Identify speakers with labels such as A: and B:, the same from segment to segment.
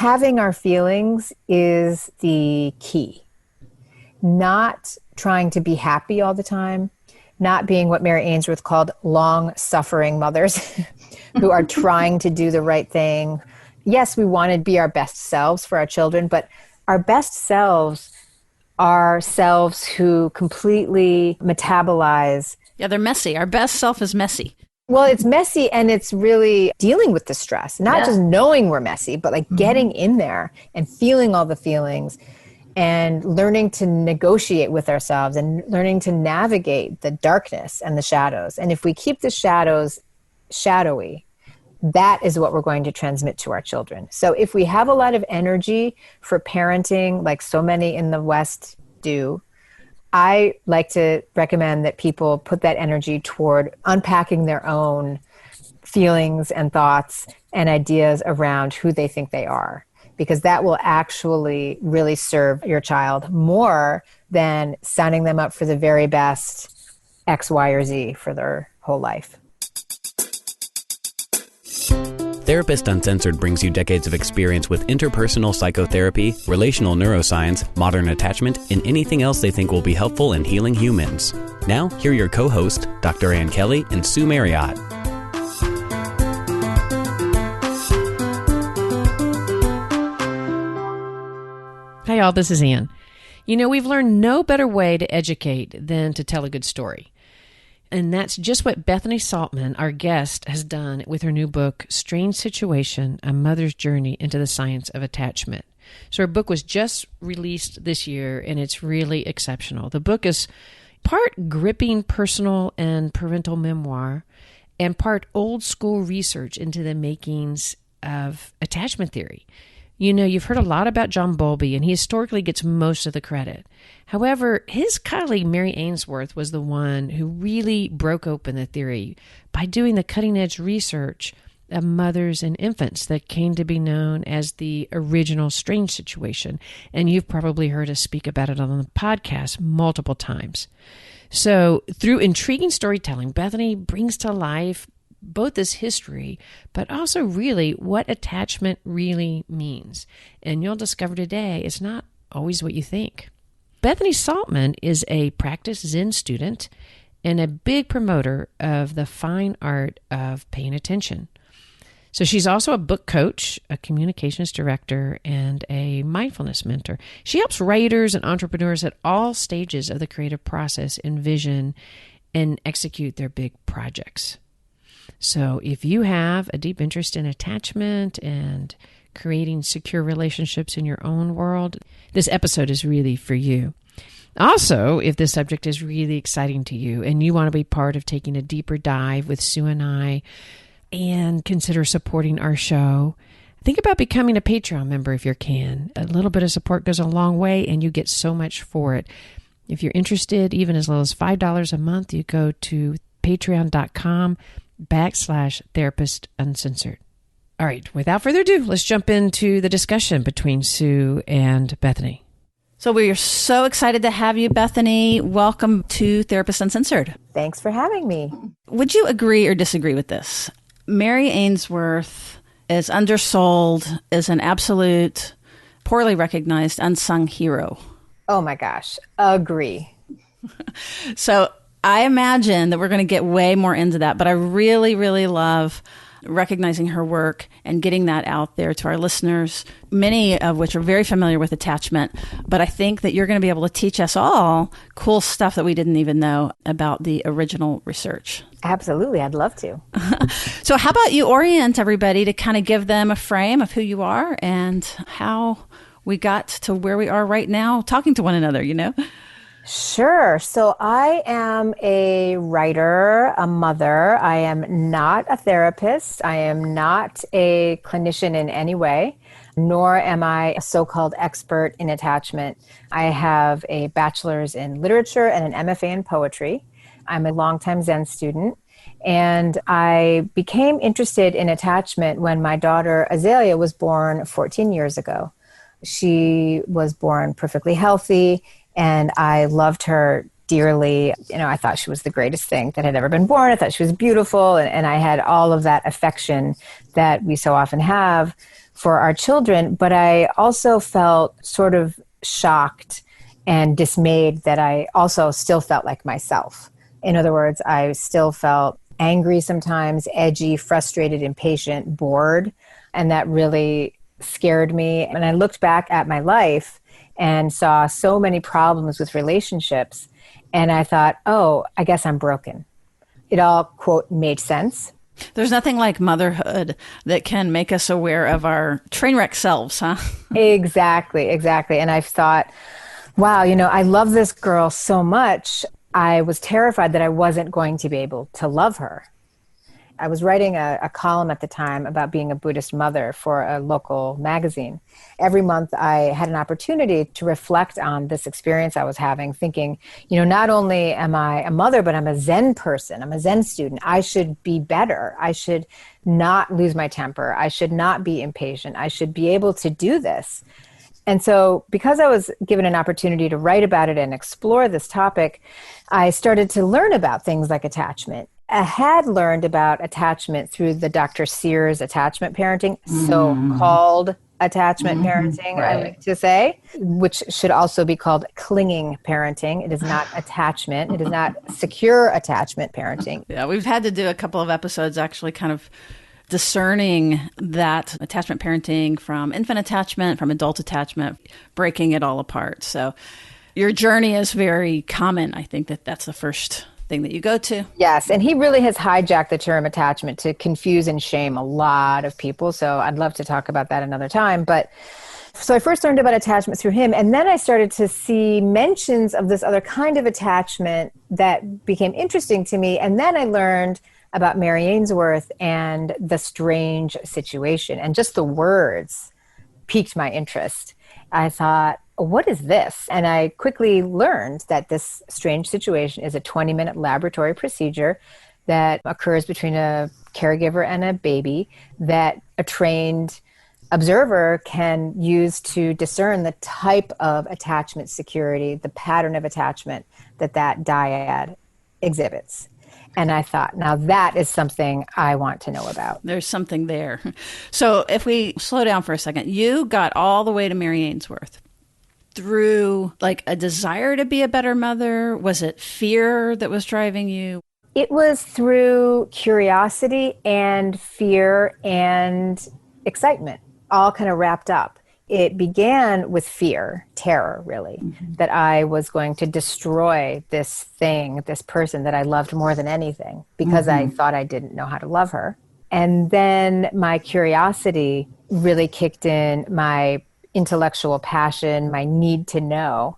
A: having our feelings is the key. Not trying to be happy all the time, not being what Mary Ainsworth called long-suffering mothers who are trying to do the right thing. Yes, we want to be our best selves for our children, but our best selves are selves who completely metabolize.
B: Yeah, they're messy. Our best self is messy.
A: Well, it's messy, and it's really dealing with the stress, not just knowing we're messy, but like getting in there and feeling all the feelings and learning to negotiate with ourselves and learning to navigate the darkness and the shadows. And if we keep the shadows shadowy, that is what we're going to transmit to our children. So if we have a lot of energy for parenting, like so many in the West do, I like to recommend that people put that energy toward unpacking their own feelings and thoughts and ideas around who they think they are, because that will actually really serve your child more than signing them up for the very best X, Y, or Z for their whole life.
C: Therapist Uncensored brings you decades of experience with interpersonal psychotherapy, relational neuroscience, modern attachment, and anything else they think will be helpful in healing humans. Now, here are your co-hosts, Dr. Ann Kelly and Sue Marriott.
D: Hi, all. This is Ann. You know, we've learned no better way to educate than to tell a good story. And that's just what Bethany Saltman, our guest, has done with her new book, Strange Situation, A Mother's Journey into the Science of Attachment. So her book was just released this year, and it's really exceptional. The book is part gripping personal and parental memoir and part old school research into the makings of attachment theory. You know, you've heard a lot about John Bowlby, and he historically gets most of the credit. However, his colleague Mary Ainsworth was the one who really broke open the theory by doing the cutting-edge research of mothers and infants that came to be known as the original strange situation. And you've probably heard us speak about it on the podcast multiple times. So through intriguing storytelling, Bethany brings to life both this history, but also really what attachment really means. And you'll discover today it's not always what you think. Bethany Saltman is a practice Zen student and a big promoter of the fine art of paying attention. So she's also a book coach, a communications director, and a mindfulness mentor. She helps writers and entrepreneurs at all stages of the creative process envision and execute their big projects. So if you have a deep interest in attachment and creating secure relationships in your own world, this episode is really for you. Also, if this subject is really exciting to you and you want to be part of taking a deeper dive with Sue and I and consider supporting our show, think about becoming a Patreon member if you can. A little bit of support goes a long way and you get so much for it. If you're interested, even as low as $5 a month, you go to patreon.com/therapist uncensored. All right, without further ado, let's jump into the discussion between Sue and Bethany.
B: So we are so excited to have you, Bethany. Welcome to Therapist Uncensored.
A: Thanks for having me.
B: Would you agree or disagree with this? Mary Ainsworth is undersold, is an absolute, poorly recognized, unsung hero.
A: Oh my gosh, agree.
B: So I imagine that we're going to get way more into that, but I really, really love recognizing her work and getting that out there to our listeners, many of which are very familiar with attachment. But I think that you're going to be able to teach us all cool stuff that we didn't even know about the original research.
A: Absolutely. I'd love to.
B: So how about you orient everybody to kind of give them a frame of who you are and how we got to where we are right now talking to one another, you know?
A: Sure. So I am a writer, a mother. I am not a therapist. I am not a clinician in any way, nor am I a so-called expert in attachment. I have a bachelor's in literature and an MFA in poetry. I'm a longtime Zen student, and I became interested in attachment when my daughter Azalea was born 14 years ago. She was born perfectly healthy, and I loved her dearly. You know, I thought she was the greatest thing that had ever been born. I thought she was beautiful, and I had all of that affection that we so often have for our children, but I also felt sort of shocked and dismayed that I also still felt like myself. In other words, I still felt angry sometimes, edgy, frustrated, impatient, bored, and that really scared me. And I looked back at my life and saw so many problems with relationships, and I thought, oh, I guess I'm broken. It all, quote, made sense.
B: There's nothing like motherhood that can make us aware of our train wreck selves, huh?
A: Exactly. And I thought, wow, I love this girl so much. I was terrified that I wasn't going to be able to love her. I was writing a column at the time about being a Buddhist mother for a local magazine. Every month I had an opportunity to reflect on this experience I was having, thinking, not only am I a mother, but I'm a Zen person. I'm a Zen student. I should be better. I should not lose my temper. I should not be impatient. I should be able to do this. And so because I was given an opportunity to write about it and explore this topic, I started to learn about things like attachment. I had learned about attachment through the Dr. Sears attachment parenting, so-called attachment parenting, right. I like to say, which should also be called clinging parenting. It is not attachment. It is not secure attachment parenting.
B: Yeah, we've had to do a couple of episodes actually kind of discerning that attachment parenting from infant attachment, from adult attachment, breaking it all apart. So your journey is very common. I think that's the first thing that you go to.
A: Yes, and he really has hijacked the term attachment to confuse and shame a lot of people. So I'd love to talk about that another time. But so I first learned about attachment through him, and then I started to see mentions of this other kind of attachment that became interesting to me. And then I learned about Mary Ainsworth and the strange situation, and just the words piqued my interest. I thought, what is this? And I quickly learned that this strange situation is a 20-minute laboratory procedure that occurs between a caregiver and a baby that a trained observer can use to discern the type of attachment security, the pattern of attachment that dyad exhibits. And I thought, now that is something I want to know about.
B: There's something there. So if we slow down for a second, you got all the way to Mary Ainsworth through like a desire to be a better mother? Was it fear that was driving you?
A: It was through curiosity and fear and excitement, all kind of wrapped up. It began with fear, terror, really, that I was going to destroy this thing, this person that I loved more than anything, because I thought I didn't know how to love her. And then my curiosity really kicked in, my intellectual passion, my need to know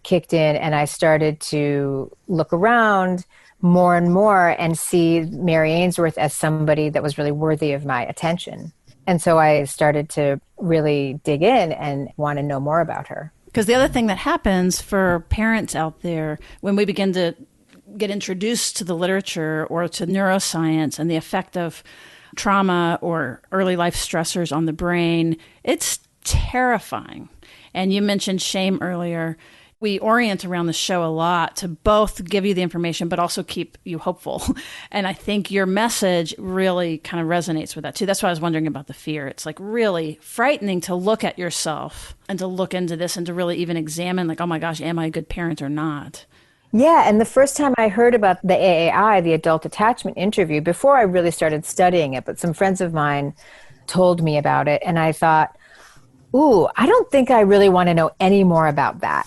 A: kicked in, and I started to look around more and more and see Mary Ainsworth as somebody that was really worthy of my attention. And so I started to really dig in and want to know more about her.
B: Because the other thing that happens for parents out there, when we begin to get introduced to the literature or to neuroscience and the effect of trauma or early life stressors on the brain, it's terrifying. And you mentioned shame earlier. We orient around the show a lot to both give you the information, but also keep you hopeful. And I think your message really kind of resonates with that too. That's why I was wondering about the fear. It's like really frightening to look at yourself and to look into this and to really even examine like, oh my gosh, am I a good parent or not?
A: Yeah, and the first time I heard about the AAI, the Adult Attachment Interview, before I really started studying it, but some friends of mine told me about it, and I thought, ooh, I don't think I really want to know any more about that.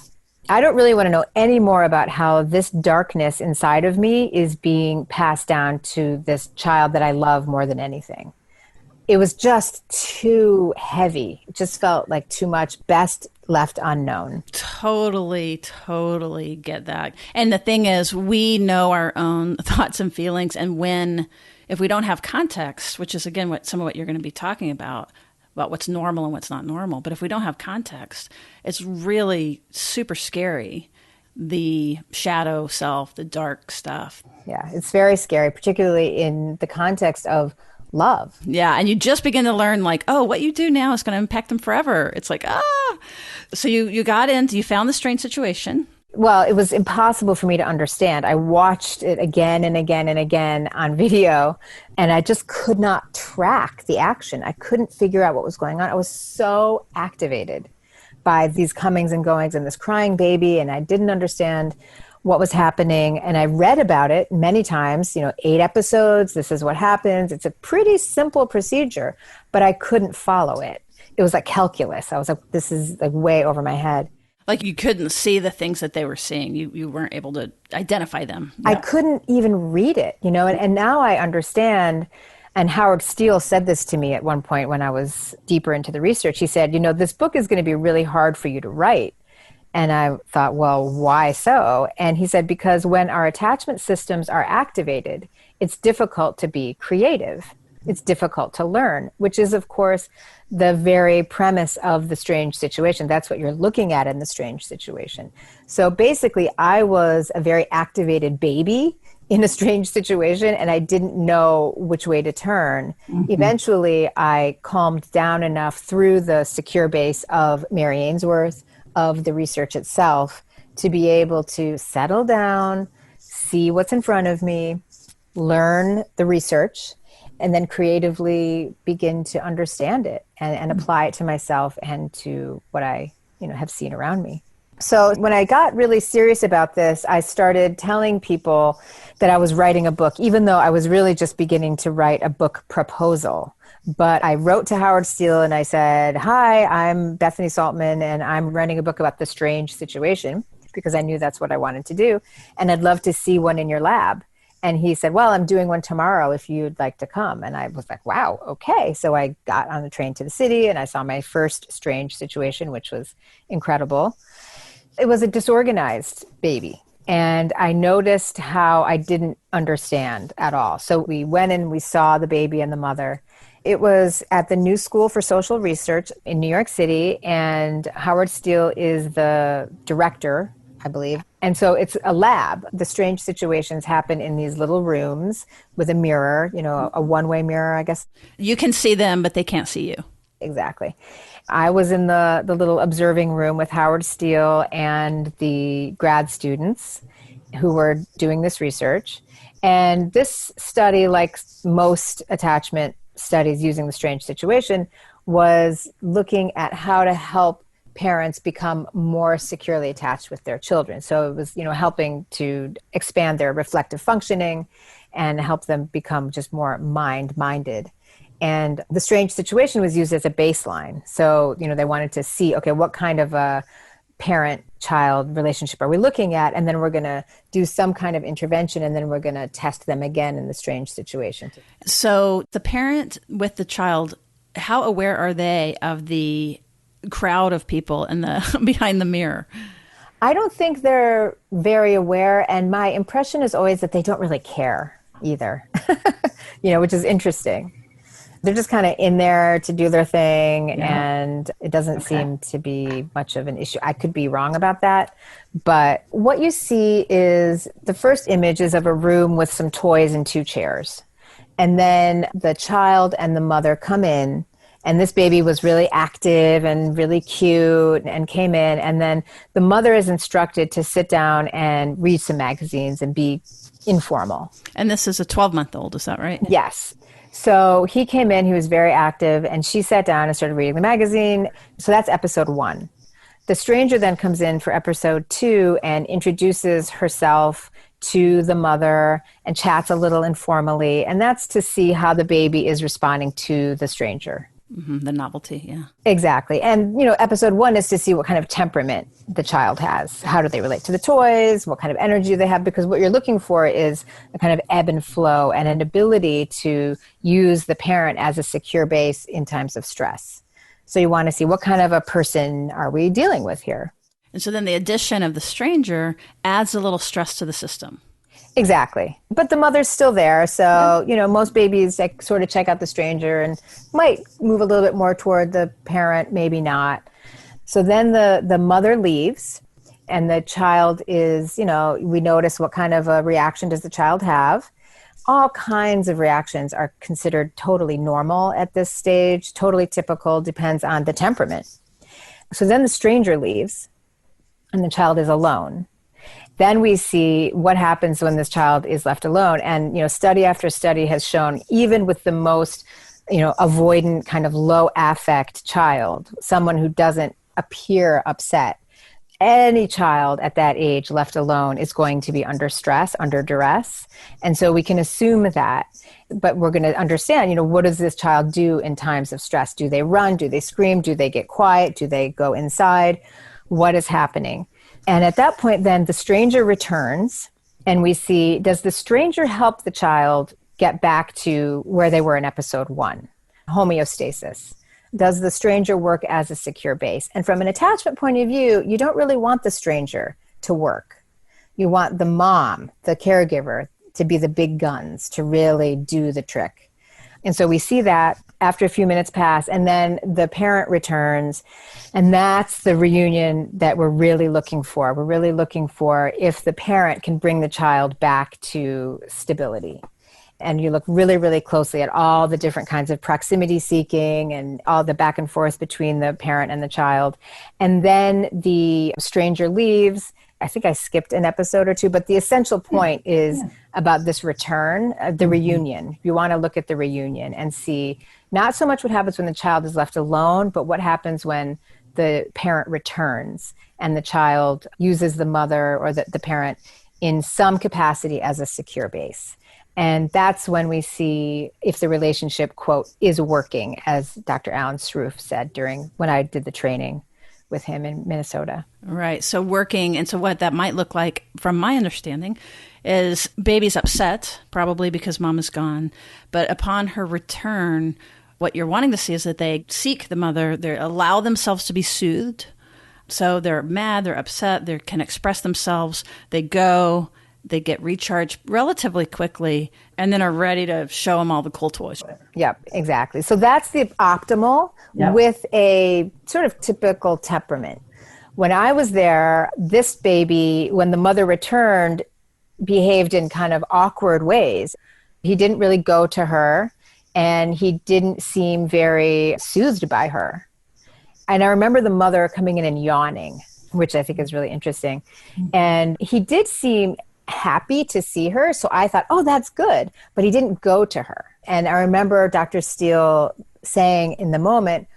A: I don't really want to know any more about how this darkness inside of me is being passed down to this child that I love more than anything. It was just too heavy. It just felt like too much, best left unknown.
B: Totally get that. And the thing is, we know our own thoughts and feelings. And if we don't have context, which is again some of what you're going to be talking about what's normal and what's not normal. But if we don't have context, it's really super scary, the shadow self, the dark stuff.
A: Yeah, it's very scary, particularly in the context of love.
B: Yeah, and you just begin to learn like, oh, what you do now is going to impact them forever. It's like, So you got into, you found the strange situation.
A: Well, it was impossible for me to understand. I watched it again and again and again on video, and I just could not track the action. I couldn't figure out what was going on. I was so activated by these comings and goings and this crying baby, and I didn't understand what was happening. And I read about it many times, 8 episodes, this is what happens. It's a pretty simple procedure, but I couldn't follow it. It was like calculus. I was like, this is like way over my head.
B: Like you couldn't see the things that they were seeing. You weren't able to identify them. Yeah.
A: I couldn't even read it, and now I understand. And Howard Steele said this to me at one point when I was deeper into the research. He said, this book is going to be really hard for you to write. And I thought, well, why so? And he said, because when our attachment systems are activated, it's difficult to be creative. It's difficult to learn, which is, of course, the very premise of The Strange Situation. That's what you're looking at in The Strange Situation. So basically, I was a very activated baby in a strange situation, and I didn't know which way to turn. Mm-hmm. Eventually, I calmed down enough through the secure base of Mary Ainsworth, of the research itself, to be able to settle down, see what's in front of me, learn the research, and then creatively begin to understand it and apply it to myself and to what I, have seen around me. So when I got really serious about this, I started telling people that I was writing a book, even though I was really just beginning to write a book proposal. But I wrote to Howard Steele and I said, hi, I'm Bethany Saltman, and I'm writing a book about The Strange Situation, because I knew that's what I wanted to do. And I'd love to see one in your lab. And he said, well, I'm doing one tomorrow if you'd like to come. And I was like, wow, okay. So I got on the train to the city and I saw my first Strange Situation, which was incredible. It was a disorganized baby. And I noticed how I didn't understand at all. So we went and we saw the baby and the mother. It was at the New School for Social Research in New York City. And Howard Steele is the director, I believe. And so it's a lab. The strange situations happen in these little rooms with a mirror, a one-way mirror, I guess.
B: You can see them, but they can't see you.
A: Exactly. I was in the little observing room with Howard Steele and the grad students who were doing this research. And this study, like most attachment studies using the strange situation, was looking at how to help parents become more securely attached with their children. So it was, helping to expand their reflective functioning and help them become just more minded. And the strange situation was used as a baseline. So, they wanted to see, okay, what kind of a parent-child relationship are we looking at? And then we're going to do some kind of intervention, and then we're going to test them again in the strange situation.
B: So the parent with the child, how aware are they of the crowd of people in the behind the mirror?
A: I don't think they're very aware. And my impression is always that they don't really care either, which is interesting. They're just kind of in there to do their thing, and it doesn't seem to be much of an issue. I could be wrong about that. But what you see is the first image is of a room with some toys and 2 chairs. And then the child and the mother come in, and this baby was really active and really cute and came in. And then the mother is instructed to sit down and read some magazines and be informal.
B: And this is a 12-month-old, is that right?
A: Yes. So he came in, he was very active, and she sat down and started reading the magazine. So that's episode 1. The stranger then comes in for episode 2 and introduces herself to the mother and chats a little informally. And that's to see how the baby is responding to the stranger.
B: Mm-hmm, the novelty, yeah.
A: Exactly. And, episode 1 is to see what kind of temperament the child has. How do they relate to the toys? What kind of energy they have? Because what you're looking for is a kind of ebb and flow and an ability to use the parent as a secure base in times of stress. So you want to see what kind of a person are we dealing with here?
B: And so then the addition of the stranger adds a little stress to the system.
A: Exactly. But the mother's still there. So, most babies sort of check out the stranger and might move a little bit more toward the parent, maybe not. So then the mother leaves and the child is, we notice what kind of a reaction does the child have. All kinds of reactions are considered totally normal at this stage, totally typical, depends on the temperament. So then the stranger leaves and the child is alone. Then we see what happens when this child is left alone. And, study after study has shown, even with the most, avoidant, kind of low affect child, someone who doesn't appear upset, any child at that age left alone is going to be under stress, under duress. And so we can assume that, but we're going to understand, what does this child do in times of stress? Do they run? Do they scream? Do they get quiet? Do they go inside? What is happening? And at that point, then the stranger returns and we see, does the stranger help the child get back to where they were in episode 1? Homeostasis. Does the stranger work as a secure base? And from an attachment point of view, you don't really want the stranger to work. You want the mom, the caregiver, to be the big guns, to really do the trick. And so we see that after a few minutes pass, and then the parent returns, and that's the reunion that we're really looking for. We're really looking for if the parent can bring the child back to stability. And you look really, really closely at all the different kinds of proximity seeking and all the back and forth between the parent and the child. And then the stranger leaves. I think I skipped an episode or two, but the essential point is about this return, the reunion. You want to look at the reunion and see not so much what happens when the child is left alone, but what happens when the parent returns and the child uses the mother or the parent in some capacity as a secure base. And that's when we see if the relationship, quote, is working, as Dr. Alan Sroof said when I did the training with him in Minnesota.
B: Right. So working. And so what that might look like, from my understanding, is baby's upset, probably because mom is gone. But upon her return, what you're wanting to see is that they seek the mother, they allow themselves to be soothed. So they're mad, they're upset, they can express themselves, they go, they get recharged relatively quickly, and then are ready to show them all the cool toys.
A: Yep, exactly. So that's the optimal with a sort of typical temperament. When I was there, this baby, when the mother returned, behaved in kind of awkward ways. He didn't really go to her, and he didn't seem very soothed by her. And I remember the mother coming in and yawning, which I think is really interesting. And he did seem happy to see her. So I thought, oh, that's good. But he didn't go to her. And I remember Dr. Steele saying in the moment,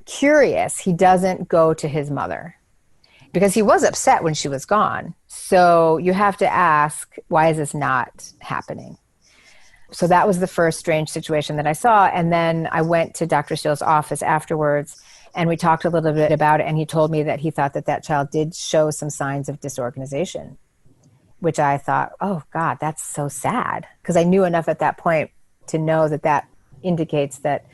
A: curious, he doesn't go to his mother because he was upset when she was gone. So you have to ask, why is this not happening? So that was the first strange situation that I saw. And then I went to Dr. Steele's office afterwards and we talked a little bit about it. And he told me that he thought that child did show some signs of disorganization, which I thought, oh God, that's so sad. Because I knew enough at that point to know that indicates that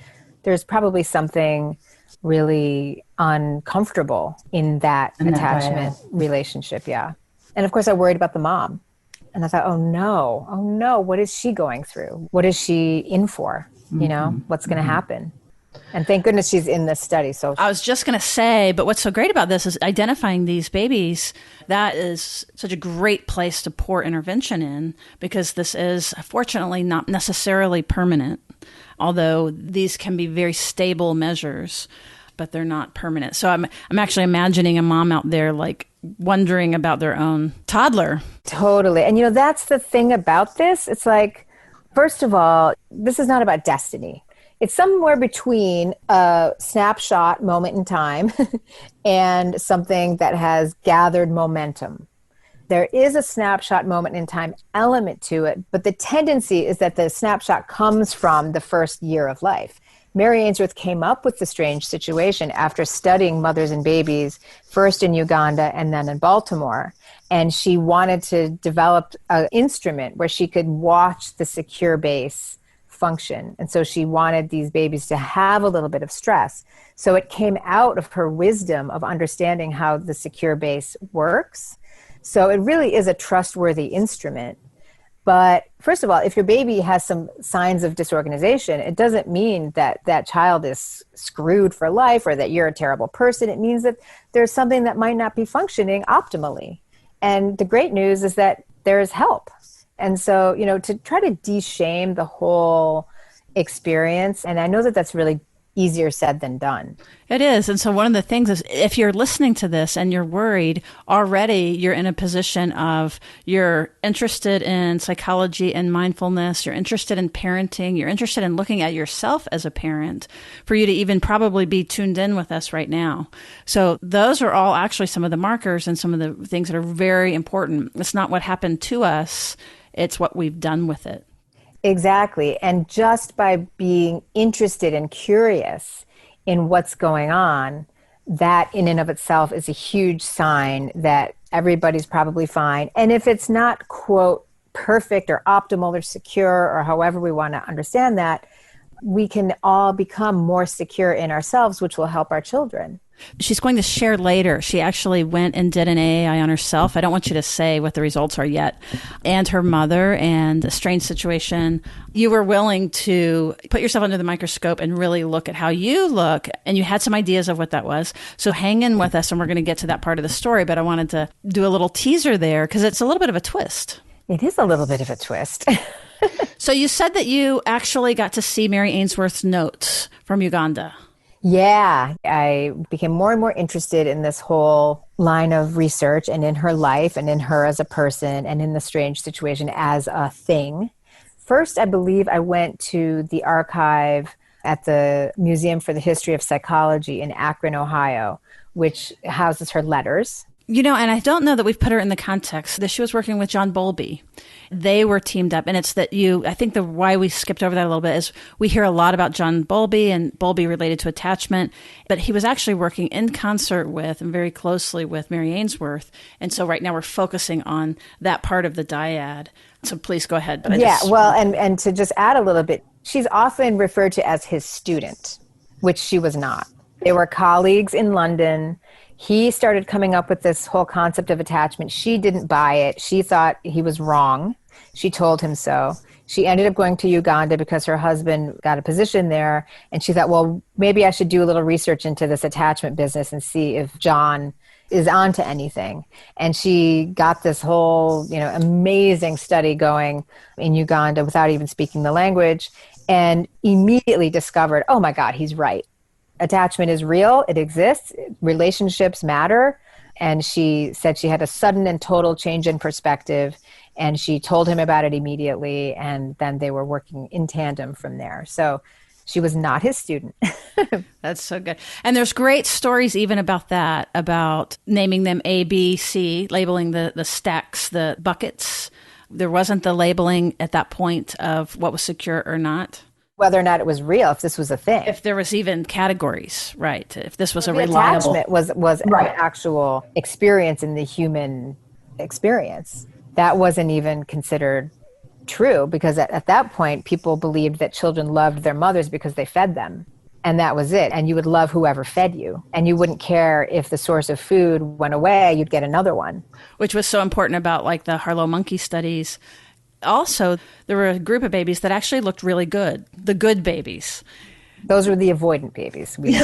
A: there's probably something really uncomfortable in that attachment relationship. Yeah. And of course I worried about the mom. And I thought, oh no, what is she going through? What is she in for? What's going to happen? And thank goodness she's in this study. So
B: I was just going to say, but what's so great about this is identifying these babies. That is such a great place to pour intervention in, because this is fortunately not necessarily permanent, although these can be very stable measures, but they're not permanent. So I'm actually imagining a mom out there like wondering about their own toddler.
A: Totally. And that's the thing about this. It's like, first of all, this is not about destiny. It's somewhere between a snapshot moment in time and something that has gathered momentum. There is a snapshot moment in time element to it, but the tendency is that the snapshot comes from the first year of life. Mary Ainsworth came up with the strange situation after studying mothers and babies, first in Uganda and then in Baltimore. And she wanted to develop an instrument where she could watch the secure base function. And so she wanted these babies to have a little bit of stress. So it came out of her wisdom of understanding how the secure base works. So it really is a trustworthy instrument. But first of all, if your baby has some signs of disorganization, it doesn't mean that child is screwed for life or that you're a terrible person. It means that there's something that might not be functioning optimally. And the great news is that there is help. And so, to try to de-shame the whole experience, and I know that that's really easier said than done.
B: It is. And so one of the things is, if you're listening to this and you're worried, already you're in a position of, you're interested in psychology and mindfulness, you're interested in parenting, you're interested in looking at yourself as a parent, for you to even probably be tuned in with us right now. So those are all actually some of the markers and some of the things that are very important. It's not what happened to us, it's what we've done with it.
A: Exactly. And just by being interested and curious in what's going on, that in and of itself is a huge sign that everybody's probably fine. And if it's not, quote, perfect or optimal or secure, or however we want to understand that, we can all become more secure in ourselves, which will help our children.
B: She's going to share later. She actually went and did an AI on herself. I don't want you to say what the results are yet. And her mother, and a strange situation. You were willing to put yourself under the microscope and really look at how you look. And you had some ideas of what that was. So hang in with us, and we're going to get to that part of the story. But I wanted to do a little teaser there because it's a little bit of a twist.
A: It is a little bit of a twist.
B: So you said that you actually got to see Mary Ainsworth's notes from Uganda.
A: Yeah, I became more and more interested in this whole line of research and in her life and in her as a person and in the strange situation as a thing. First, I believe I went to the archive at the Museum for the History of Psychology in Akron, Ohio, which houses her letters.
B: You know, and I don't know that we've put her in the context that she was working with John Bowlby. They were teamed up. And it's that I think why we skipped over that a little bit is we hear a lot about John Bowlby and Bowlby related to attachment, but he was actually working in concert with and very closely with Mary Ainsworth. And so right now we're focusing on that part of the dyad. So please go ahead. But
A: and to just add a little bit, she's often referred to as his student, which she was not. They were colleagues in London. He started coming up with this whole concept of attachment. She didn't buy it. She thought he was wrong. She told him so. She ended up going to Uganda because her husband got a position there. And she thought, well, maybe I should do a little research into this attachment business and see if John is onto anything. And she got this whole, amazing study going in Uganda without even speaking the language, and immediately discovered, oh my God, he's right. Attachment is real. It exists. Relationships matter. And she said she had a sudden and total change in perspective. And she told him about it immediately. And then they were working in tandem from there. So she was not his student.
B: That's so good. And there's great stories even about that, about naming them A, B, C, labeling the stacks, the buckets. There wasn't the labeling at that point of what was secure or not.
A: Whether or not it was real, if this was a thing.
B: If there was even categories, right? If this was a
A: reliable... Attachment was
B: right.
A: An actual experience in the human experience. That wasn't even considered true, because at that point, people believed that children loved their mothers because they fed them. And that was it. And you would love whoever fed you. And you wouldn't care if the source of food went away, you'd get another one.
B: Which was so important about like the Harlow monkey studies. Also, there were a group of babies that actually looked really good. The good babies.
A: Those were the avoidant babies. We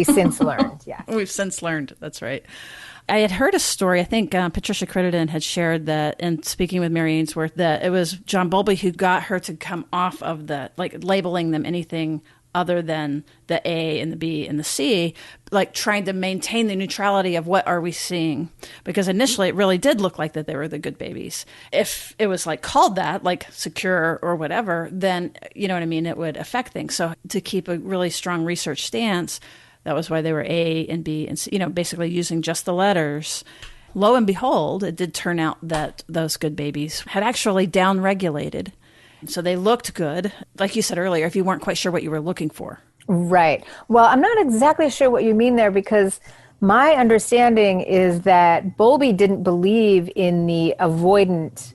A: since learned, yeah.
B: We've since learned, that's right. I had heard a story, I think Patricia Crittenden had shared that in speaking with Mary Ainsworth, that it was John Bowlby who got her to come off of the, like labeling them anything other than the A and the B and the C, like trying to maintain the neutrality of what are we seeing? Because initially it really did look like that they were the good babies. If it was like called that, like secure or whatever, then, you know what I mean, it would affect things. So to keep a really strong research stance, that was why they were A and B and C, basically using just the letters. Lo and behold, it did turn out that those good babies had actually downregulated. So they looked good, like you said earlier, if you weren't quite sure what you were looking for.
A: Right. Well, I'm not exactly sure what you mean there, because my understanding is that Bowlby didn't believe in the avoidant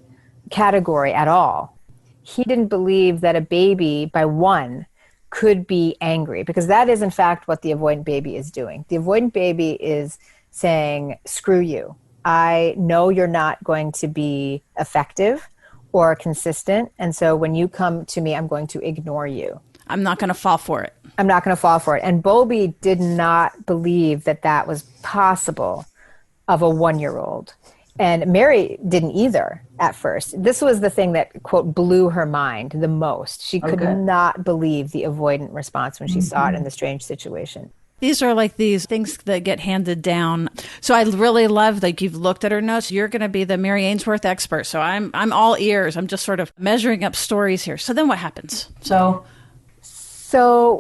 A: category at all. He didn't believe that a baby by one could be angry, because that is in fact what the avoidant baby is doing. The avoidant baby is saying, screw you. I know you're not going to be effective or consistent. And so when you come to me, I'm going to ignore you.
B: I'm not going to fall for it.
A: I'm not going to fall for it. And Bowlby did not believe that that was possible of a 1-year-old. And Mary didn't either at first. This was the thing that, quote, blew her mind the most. She could not believe the avoidant response when she saw it in the strange situation.
B: These are like these things that get handed down. So I really love, like, you've looked at her notes. You're going to be the Mary Ainsworth expert. So I'm all ears. I'm just sort of measuring up stories here. So then what happens? So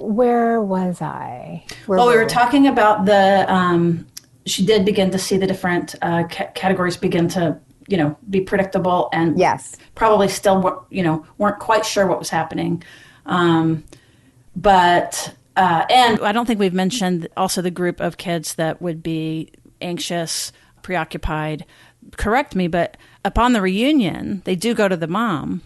A: where was I?
B: We were talking about the... she did begin to see the different categories begin to, be predictable, and probably still, weren't quite sure what was happening. But I don't think we've mentioned also the group of kids that would be anxious, preoccupied. Correct me, but upon the reunion, they do go to the mom,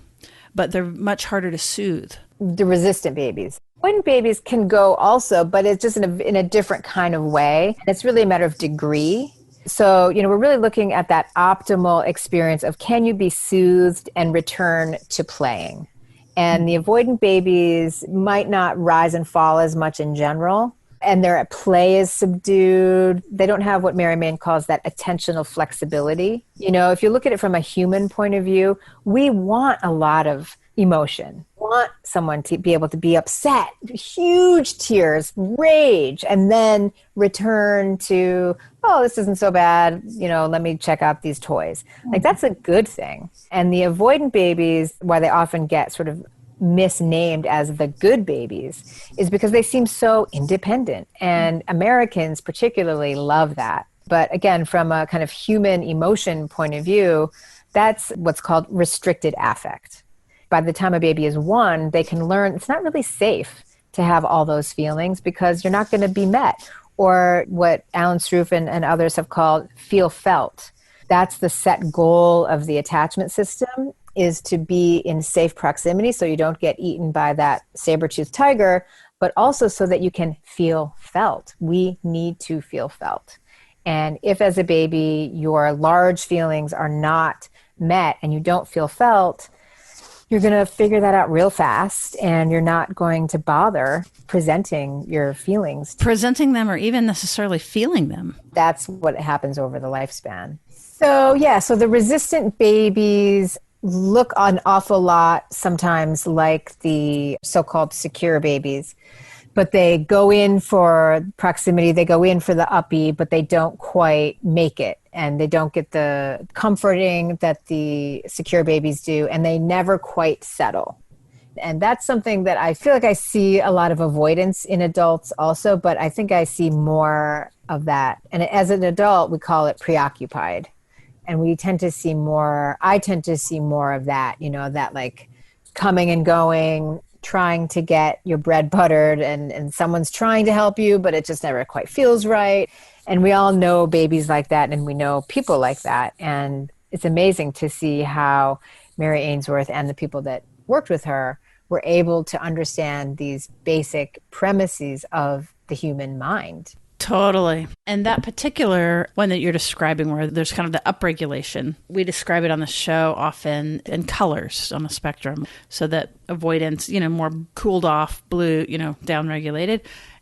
B: but they're much harder to soothe.
A: The resistant babies. Avoidant babies can go also, but it's just in a different kind of way. It's really a matter of degree. So, we're really looking at that optimal experience of, can you be soothed and return to playing? And the avoidant babies might not rise and fall as much in general. And their play is subdued. They don't have what Mary Main calls that attentional flexibility. If you look at it from a human point of view, we want a lot of emotion. Want someone to be able to be upset, huge tears, rage, and then return to, oh, this isn't so bad, let me check out these toys. Like, that's a good thing. And the avoidant babies, why they often get sort of misnamed as the good babies, is because they seem so independent. And Americans particularly love that. But again, from a kind of human emotion point of view, that's what's called restricted affect. By the time a baby is 1, they can learn it's not really safe to have all those feelings because you're not going to be met. Or what Alan Struff and others have called feel felt. That's the set goal of the attachment system, is to be in safe proximity so you don't get eaten by that saber-toothed tiger, but also so that you can feel felt. We need to feel felt. And if as a baby your large feelings are not met and you don't feel felt, you're going to figure that out real fast, and you're not going to bother presenting your feelings.
B: Presenting them or even necessarily feeling them.
A: That's what happens over the lifespan. So the resistant babies look an awful lot sometimes like the so-called secure babies. But they go in for proximity, they go in for the uppy, but they don't quite make it. And they don't get the comforting that the secure babies do, and they never quite settle. And that's something that I feel like I see a lot of avoidance in adults also, but I think I see more of that. And as an adult, we call it preoccupied. And I tend to see more of that, that like coming and going, trying to get your bread buttered, and someone's trying to help you, but it just never quite feels right. And we all know babies like that, and we know people like that. And it's amazing to see how Mary Ainsworth and the people that worked with her were able to understand these basic premises of the human mind.
B: Totally. And that particular one that you're describing, where there's kind of the upregulation, we describe it on the show often in colors on the spectrum, so that avoidance, more cooled off, blue, downregulated.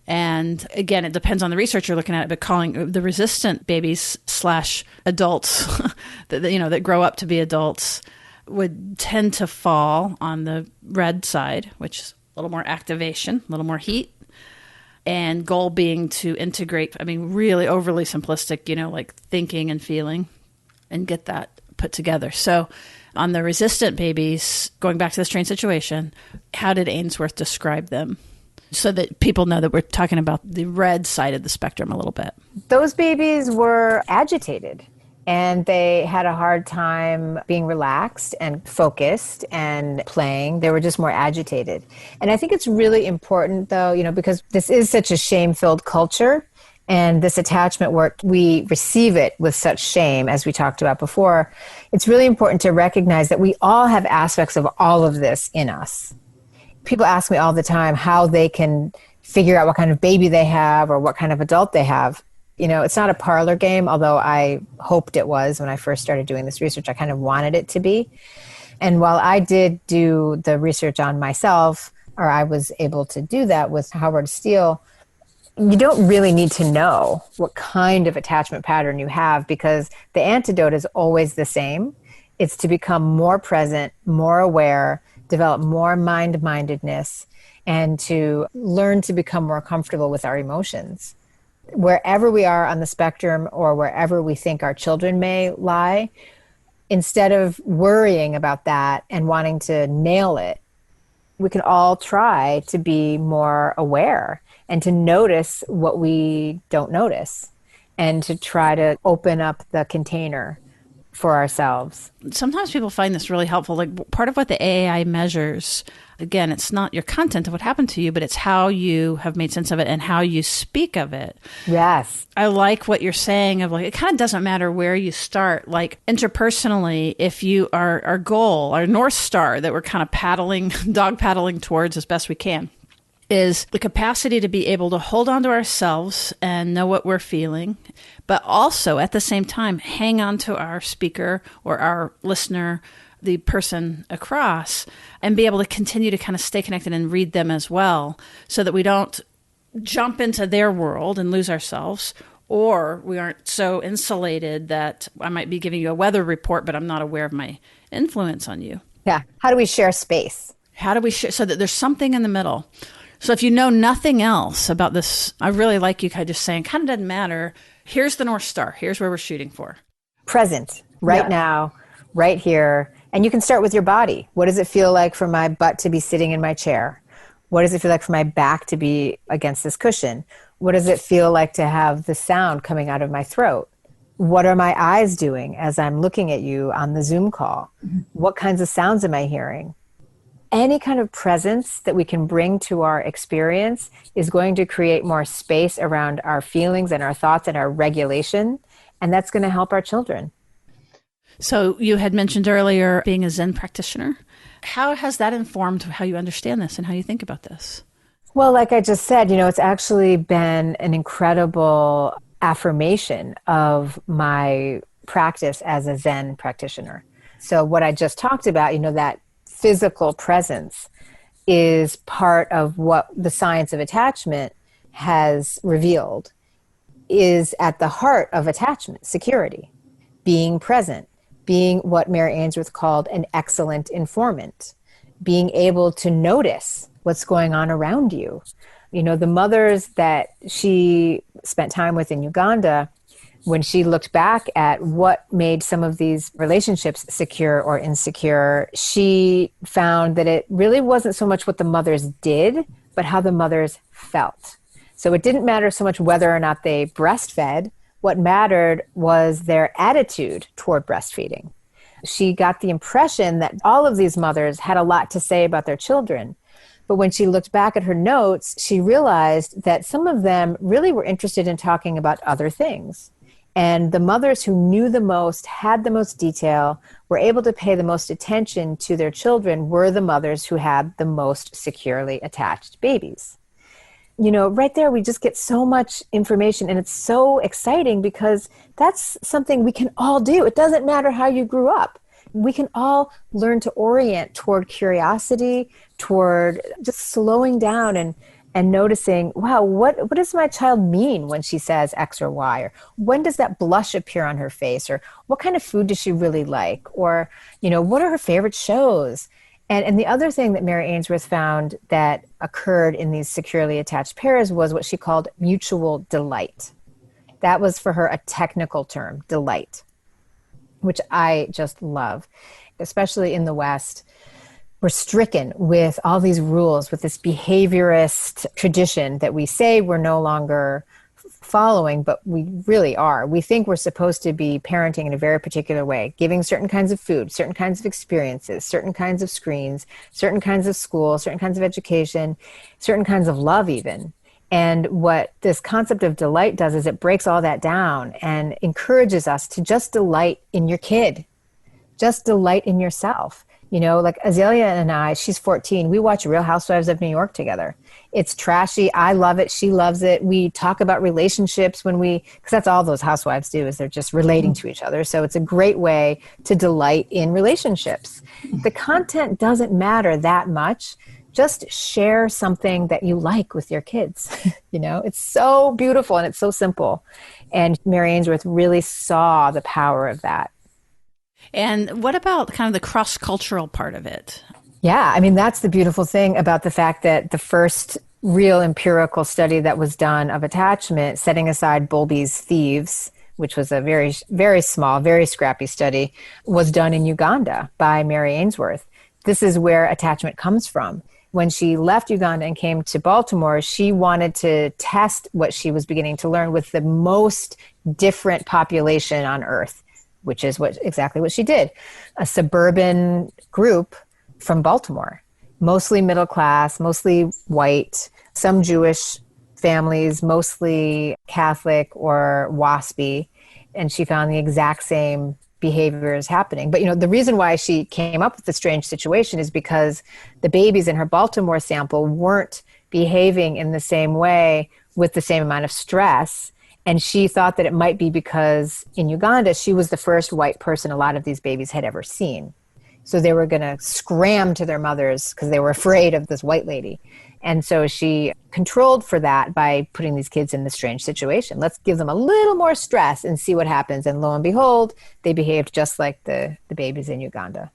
B: And again, it depends on the research you're looking at, but calling the resistant babies / adults that grow up to be adults would tend to fall on the red side, which is a little more activation, a little more heat. And goal being to integrate, really overly simplistic, like thinking and feeling, and get that put together. So on the resistant babies, going back to the strange situation, how did Ainsworth describe them? So that people know that we're talking about the red side of the spectrum a little bit.
A: Those babies were agitated, and they had a hard time being relaxed and focused and playing. They were just more agitated. And I think it's really important, though, because this is such a shame-filled culture, and this attachment work, we receive it with such shame, as we talked about before. It's really important to recognize that we all have aspects of all of this in us. People ask me all the time how they can figure out what kind of baby they have or what kind of adult they have. It's not a parlor game, although I hoped it was when I first started doing this research. I kind of wanted it to be. And while I did do the research on myself, or I was able to do that with Howard Steele, You don't really need to know what kind of attachment pattern you have, because the antidote is always the same. It's to become more present, more aware, develop more mind-mindedness, and to learn to become more comfortable with our emotions. Wherever we are on the spectrum, or wherever we think our children may lie, instead of worrying about that and wanting to nail it, we can all try to be more aware and to notice what we don't notice, and to try to open up the container for ourselves.
B: Sometimes people find this really helpful. Like, part of what the AAI measures, again, it's not your content of what happened to you, but it's how you have made sense of it and how you speak of it.
A: Yes.
B: I like what you're saying of, like, it kind of doesn't matter where you start. Like, interpersonally, if you are our goal, our North Star that we're kind of dog paddling towards as best we can, is the capacity to be able to hold on to ourselves and know what we're feeling, but also at the same time hang on to our speaker or our listener, the person across, and be able to continue to kind of stay connected and read them as well, so that we don't jump into their world and lose ourselves, or we aren't so insulated that I might be giving you a weather report, but I'm not aware of my influence on you.
A: Yeah. How do we share space?
B: How do we share so that there's something in the middle? So if you know nothing else about this, I really like you kind of just saying, kind of doesn't matter. Here's the North Star. Here's where we're shooting for.
A: Present, right now, right here. And you can start with your body. What does it feel like for my butt to be sitting in my chair? What does it feel like for my back to be against this cushion? What does it feel like to have the sound coming out of my throat? What are my eyes doing as I'm looking at you on the Zoom call? What kinds of sounds am I hearing? Any kind of presence that we can bring to our experience is going to create more space around our feelings and our thoughts and our regulation. And that's going to help our children.
B: So you had mentioned earlier being a Zen practitioner. How has that informed how you understand this and how you think about this?
A: Well, like I just said, it's actually been an incredible affirmation of my practice as a Zen practitioner. So what I just talked about, that physical presence is part of what the science of attachment has revealed is at the heart of attachment, security, being present, being what Mary Ainsworth called an excellent informant, being able to notice what's going on around you. The mothers that she spent time with in Uganda, when she looked back at what made some of these relationships secure or insecure, she found that it really wasn't so much what the mothers did, but how the mothers felt. So it didn't matter so much whether or not they breastfed. What mattered was their attitude toward breastfeeding. She got the impression that all of these mothers had a lot to say about their children. But when she looked back at her notes, she realized that some of them really were interested in talking about other things. And the mothers who knew the most, had the most detail, were able to pay the most attention to their children were the mothers who had the most securely attached babies. Right there, we just get so much information, and it's so exciting because that's something we can all do. It doesn't matter how you grew up. We can all learn to orient toward curiosity, toward just slowing down and noticing, wow, what does my child mean when she says X or Y? Or when does that blush appear on her face? Or what kind of food does she really like? Or, what are her favorite shows? And the other thing that Mary Ainsworth found that occurred in these securely attached pairs was what she called mutual delight. That was for her a technical term, delight, which I just love, especially in the West. We're stricken with all these rules, with this behaviorist tradition that we say we're no longer following, but we really are. We think we're supposed to be parenting in a very particular way, giving certain kinds of food, certain kinds of experiences, certain kinds of screens, certain kinds of school, certain kinds of education, certain kinds of love even. And what this concept of delight does is it breaks all that down and encourages us to just delight in your kid, just delight in yourself. Like Azalea and I, she's 14, we watch Real Housewives of New York together. It's trashy. I love it. She loves it. We talk about relationships because that's all those housewives do is they're just relating to each other. So it's a great way to delight in relationships. The content doesn't matter that much. just share something that you like with your kids. It's so beautiful and it's so simple. And Mary Ainsworth really saw the power of that.
B: And what about kind of the cross-cultural part of it?
A: Yeah, I mean, that's the beautiful thing about the fact that the first real empirical study that was done of attachment, setting aside Bowlby's Thieves, which was a very, very small, very scrappy study, was done in Uganda by Mary Ainsworth. This is where attachment comes from. When she left Uganda and came to Baltimore, she wanted to test what she was beginning to learn with the most different population on earth, which is exactly what she did. A suburban group from Baltimore, mostly middle class, mostly white, some Jewish families, mostly Catholic or WASPy, and she found the exact same behaviors happening. But, the reason why she came up with the strange situation is because the babies in her Baltimore sample weren't behaving in the same way with the same amount of stress. And she thought that it might be because in Uganda, she was the first white person a lot of these babies had ever seen. So they were going to scram to their mothers because they were afraid of this white lady. And so she controlled for that by putting these kids in this strange situation. Let's give them a little more stress and see what happens. And lo and behold, they behaved just like the babies in Uganda.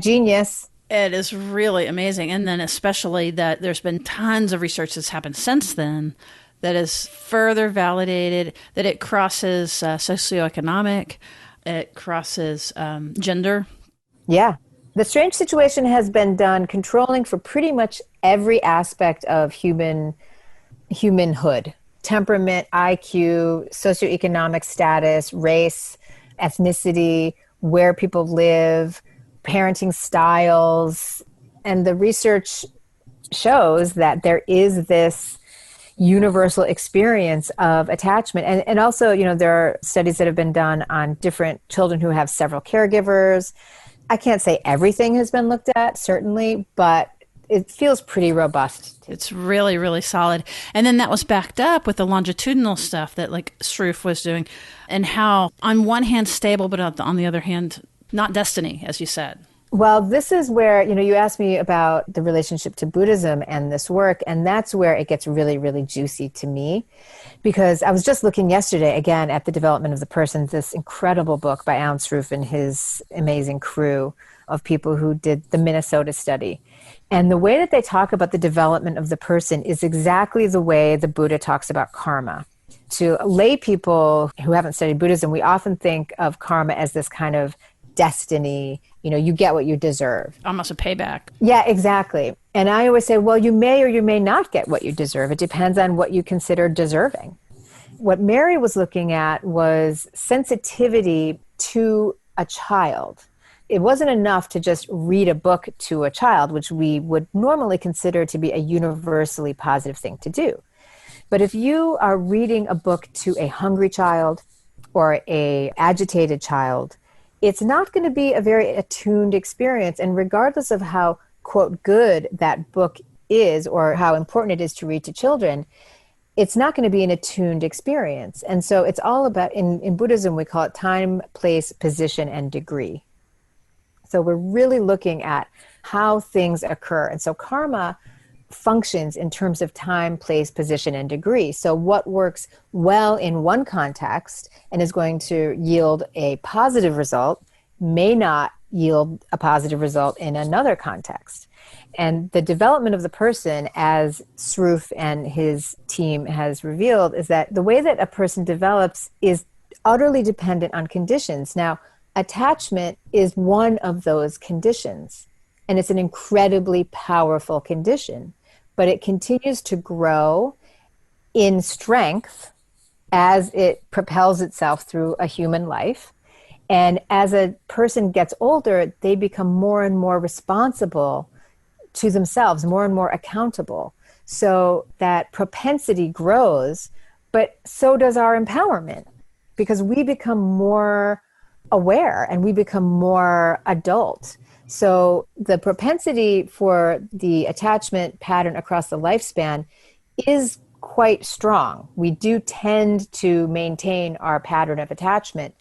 A: #genius.
B: It is really amazing. And then especially that there's been tons of research that's happened since then that is further validated, that it crosses socioeconomic, it crosses gender.
A: Yeah. The strange situation has been done controlling for pretty much every aspect of humanhood. Temperament, IQ, socioeconomic status, race, ethnicity, where people live, parenting styles. And the research shows that there is this universal experience of attachment. And also, there are studies that have been done on different children who have several caregivers. I can't say everything has been looked at, certainly, but it feels pretty robust.
B: It's really, really solid. And then that was backed up with the longitudinal stuff that Sroufe was doing, and how on one hand stable, but on the other hand, not destiny, as you said.
A: Well, this is where, you asked me about the relationship to Buddhism and this work, and that's where it gets really, really juicy to me, because I was just looking yesterday, again, at The Development of the Person, this incredible book by Alan Sroufe and his amazing crew of people who did the Minnesota study. And the way that they talk about the development of the person is exactly the way the Buddha talks about karma. To lay people who haven't studied Buddhism, we often think of karma as this kind of destiny, you get what you deserve.
B: Almost a payback.
A: Yeah, exactly. And I always say, well, you may or you may not get what you deserve. It depends on what you consider deserving. What Mary was looking at was sensitivity to a child. It wasn't enough to just read a book to a child, which we would normally consider to be a universally positive thing to do. But if you are reading a book to a hungry child or a agitated child, it's not going to be a very attuned experience. And regardless of how, quote, good that book is or how important it is to read to children, it's not going to be an attuned experience. And so it's all about, in Buddhism, we call it time, place, position, and degree. So we're really looking at how things occur. And so karma functions in terms of time, place, position, and degree. So what works well in one context and is going to yield a positive result may not yield a positive result in another context. And the development of the person, as Sroufe and his team has revealed, is that the way that a person develops is utterly dependent on conditions. Now, attachment is one of those conditions, and it's an incredibly powerful condition. But it continues to grow in strength as it propels itself through a human life. And as a person gets older, they become more and more responsible to themselves, more and more accountable. So that propensity grows, but so does our empowerment, because we become more aware and we become more adult. So the propensity for the attachment pattern across the lifespan is quite strong. We do tend to maintain our pattern of attachment.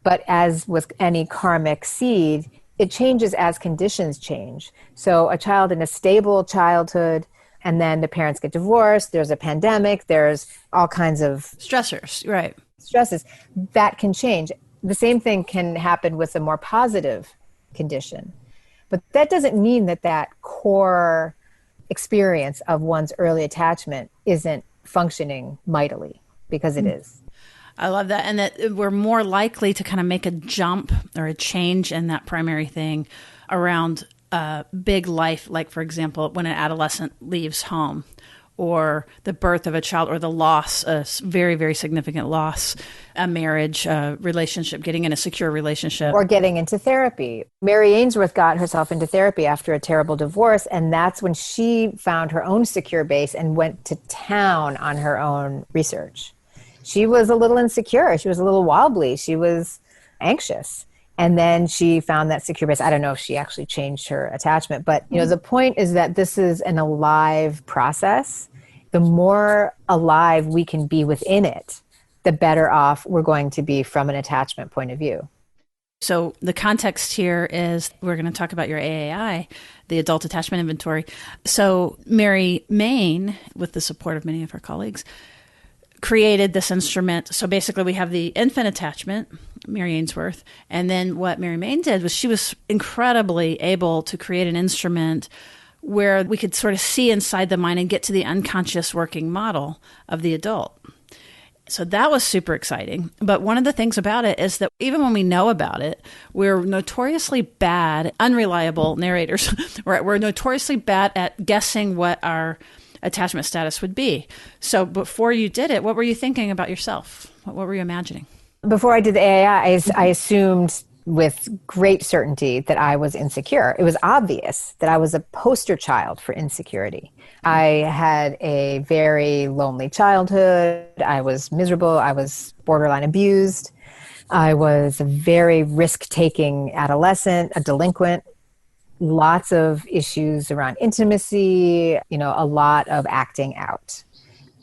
A: But as with any karmic seed, it changes as conditions change. So a child in a stable childhood, and then the parents get divorced, there's a pandemic, there's all kinds of
B: stressors, right?
A: Stresses, that can change. The same thing can happen with a more positive condition. But that doesn't mean that that core experience of one's early attachment isn't functioning mightily, because it is.
B: I love that. And that we're more likely to kind of make a jump or a change in that primary thing around big life, like, for example, when an adolescent leaves home, or the birth of a child, or the loss, a very, very significant loss, a marriage, a relationship, getting in a secure relationship.
A: Or getting into therapy. Mary Ainsworth got herself into therapy after a terrible divorce, and that's when she found her own secure base and went to town on her own research. She was a little insecure. She was a little wobbly. She was anxious. And then she found that secure base. I don't know if she actually changed her attachment, but the point is that this is an alive process. The more alive we can be within it, the better off we're going to be from an attachment point of view.
B: So the context here is we're going to talk about your AAI, the Adult Attachment Inventory. So Mary Main, with the support of many of her colleagues, created this instrument. So basically we have the infant attachment, Mary Ainsworth, and then what Mary Main did was she was incredibly able to create an instrument where we could sort of see inside the mind and get to the unconscious working model of the adult. So that was super exciting. But one of the things about it is that even when we know about it, we're notoriously bad, unreliable narrators. We're notoriously bad at guessing what our attachment status would be. So before you did it, what were you thinking about yourself? What were you imagining?
A: Before I did the AAI, I assumed with great certainty that I was insecure. It was obvious that I was a poster child for insecurity. I had a very lonely childhood. I was miserable. I was borderline abused. I was a very risk-taking adolescent, a delinquent. Lots of issues around intimacy, a lot of acting out,